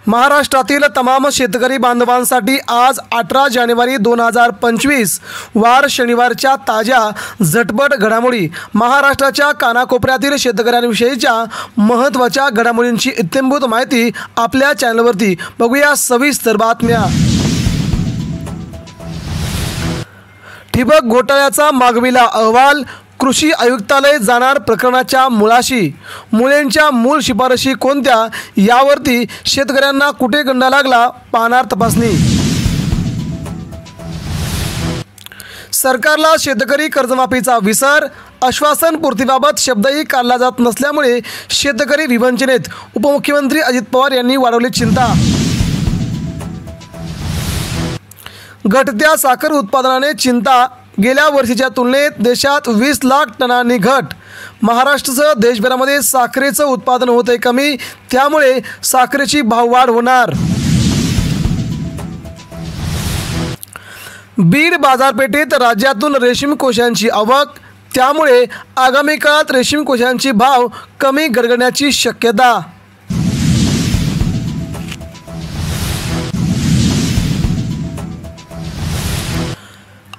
महाराष्ट्रातील तमाम शेतकरी बांधवांसाठी आज 18 जानेवारी 2025 वार शनिवारच्या ताज्या झटपट घडामोडी, महाराष्ट्राच्या कानाकोपऱ्यातील शेतकऱ्यांविषयीच्या महत्त्वाच्या घडामोडींची इत्थंभूत माहिती आपल्या चॅनलवरती बघूया सविस्तर बातम्या। ठिबक घोटाळ्याचा मागविला अहवाल, कृषी आयुक्तालय जाणार प्रकरणाच्या मुळाशी, मुळेंच्या मूळ शिफारशी कोणत्या यावरती शेतकऱ्यांना कुठे गंडा लागला पाहणार तपासणी। सरकारला शेतकरी कर्जमाफीचा विसर, आश्वासन पूर्तीबाबत शब्दही काढला जात नसल्यामुळे शेतकरी विवंचनेत, उपमुख्यमंत्री अजित पवार यांनी वाढवली चिंता। घटत्या साखर उत्पादनाने चिंता, गेल्या वर्षीच्या तुलनेत देशात 20 लाख टनांनी घट, महाराष्ट्रासह देशभरामध्ये साखरेचं उत्पादन होते कमी, त्यामुळे साखरेची भाववाढ होणार। बीड बाजारपेठेत राज्यातून रेशीम कोशांची आवक, त्यामुळे आगामी काळात रेशीम कोशांची भाव कमी गडगडण्याची शक्यता।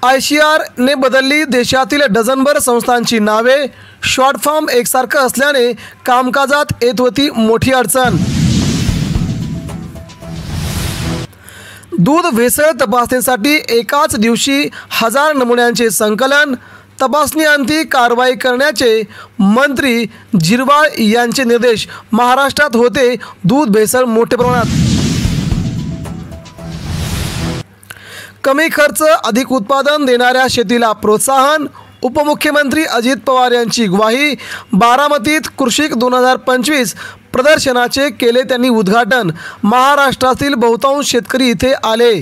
ICR ने बदलली देशातील डझनभर संस्थांची नावे, शॉर्ट फॉर्म एकसारखं असल्याने कामकाजात येत होती मोठी अडचण। दूध भेसळ तपासणीसाठी एकाच दिवशी 1000 नमुन्यांचे संकलन, तपासणीअंती कारवाई करण्याचे मंत्री झिरवाळ यांचे निर्देश, महाराष्ट्रात होते दूध भेसळ मोठ्या प्रमाणात। कमी खर्च अधिक उत्पादन देणाऱ्या शेतीला प्रोत्साहन, उपमुख्यमंत्री अजित पवार यांची ग्वाही, बारामतीत कृषिक 2025 प्रदर्शनाचे केले त्यांनी उद्घाटन, महाराष्ट्रातील बहुतांश शेतकरी इथे आले।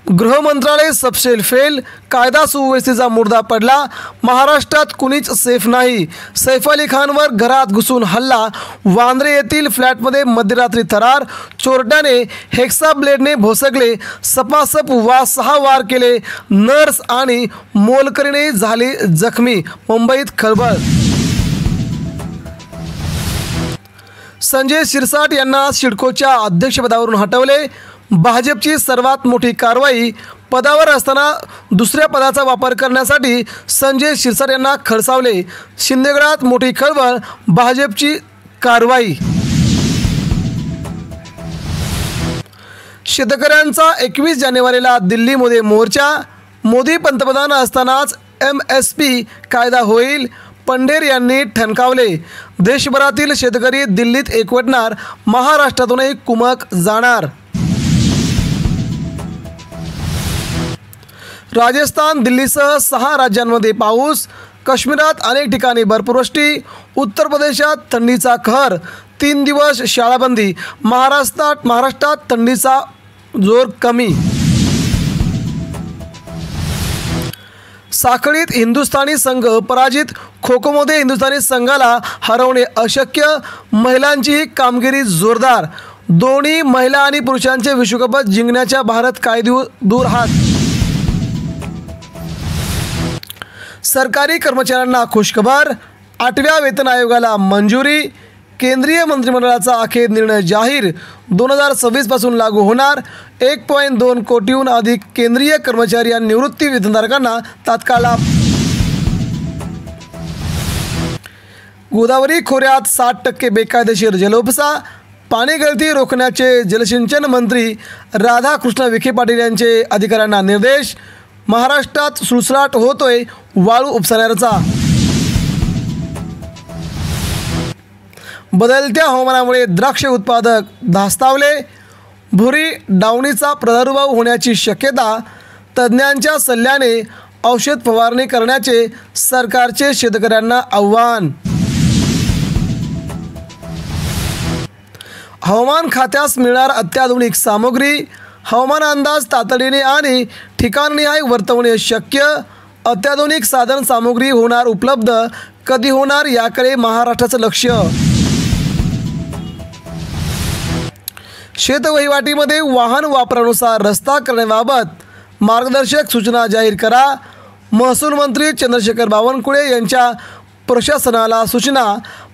गृह मंत्रालय सबसेल फेल, कायदा सुव्यवस्थेचा मुर्दा पडला, महाराष्ट्रात कुणीच सेफ नाही, सैफ अली खानवर घरात घुसून हल्ला, वांद्रे येथील फ्लॅटमध्ये मध्यरात्री थरार, चोरट्याने हेक्सा ब्लेडने भोसकले, सपासप 6 वार केले, नर्स आणि मोलकरीने झाले जखमी, मुंबईत खळबळ। संजय शिरसाट यांना सिडकोच्या अध्यक्षपदावरून हटवले, भाजपची सर्वात मोठी कारवाई, पदावर असताना दुसऱ्या पदाचा वापर करण्यासाठी संजय शिरसाट यांना खडसावले, शिंदेगडात मोठी खळबळ, भाजपची कारवाई। शेतकऱ्यांचा 21 जानेवारीला दिल्लीमध्ये मोर्चा, मोदी पंतप्रधान असतानाच MSP कायदा होईल, पंढेर यांनी ठणकावले, देशभरातील शेतकरी दिल्लीत एकवटणार, महाराष्ट्रातूनही कुमक जाणार। राजस्थान, दिल्लीसह 6 राज्यांमध्ये पाऊस, काश्मीरात अनेक ठिकाणी बर्फवृष्टी, उत्तर प्रदेशात थंडीचा कहर, 3 दिवस शाळाबंदी, महाराष्ट्रात थंडीचा जोर कमी। साखळीत हिंदुस्थानी संघ पराजित, खो खोमध्ये हिंदुस्थानी संघाला हरवणे अशक्य, महिलांचीही कामगिरी जोरदार, दोन्ही महिला आणि पुरुषांचे विश्वकप जिंकण्याच्या भारत काय दूर हात। सरकारी कर्मचाऱ्यांना खुशखबर, 8व्या वेतन आयोगाला मंजुरी, केंद्रीय मंत्रिमंडळाचा अखेर निर्णय जाहीर, 2026 पासून लागू होणार, 1.2 कोटीहून अधिक केंद्रीय कर्मचारी आणि निवृत्ती वेतनधारकांना तात्काळ लाभ। गोदावरी खोऱ्यात 60% बेकायदेशीर जलोपसा, पाणी गळती रोखण्याचे जलसिंचन मंत्री राधाकृष्ण विखे पाटील यांचे अधिकाऱ्यांना निर्देश, महाराष्ट्रात सुळसुळाट होतोय वाळू उपसणाऱ्याचा। बदलत्या हवामानामुळे द्राक्ष उत्पादक धास्तावले, भुरी डावणीचा प्रादुर्भाव होण्याची शक्यता, तज्ज्ञांच्या सल्ल्याने औषध फवारणी करण्याचे सरकारचे शेतकऱ्यांना आव्हान। हवामान खात्यास मिळणार अत्याधुनिक सामुग्री, हवामान अंदाज तातडीने आणि ठिकाणनिहाय वर्तवणे शक्य, अत्याधुनिक साधन सामुग्री होणार उपलब्ध, कधी होणार याकडे महाराष्ट्राचं लक्ष। शेतवहिवाटीमध्ये वाहन वापरानुसार रस्ता करण्याबाबत मार्गदर्शक सूचना जाहीर करा, महसूल मंत्री चंद्रशेखर बावनकुळे यांच्या प्रशासनाला सूचना।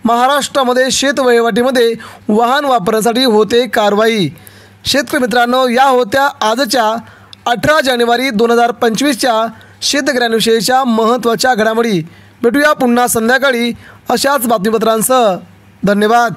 महाराष्ट्रामध्ये शेतवहिवाटीमध्ये वाहन वापरण्यासाठी होते कारवाई। शेतकरी मित्रांनो, या होत्या आजच्या 18 जानेवारी 2025च्या शेतकऱ्यांविषयीच्या महत्त्वाच्या घडामोडी। भेटूया पुन्हा संध्याकाळी अशाच बातमीपत्रांसह। धन्यवाद।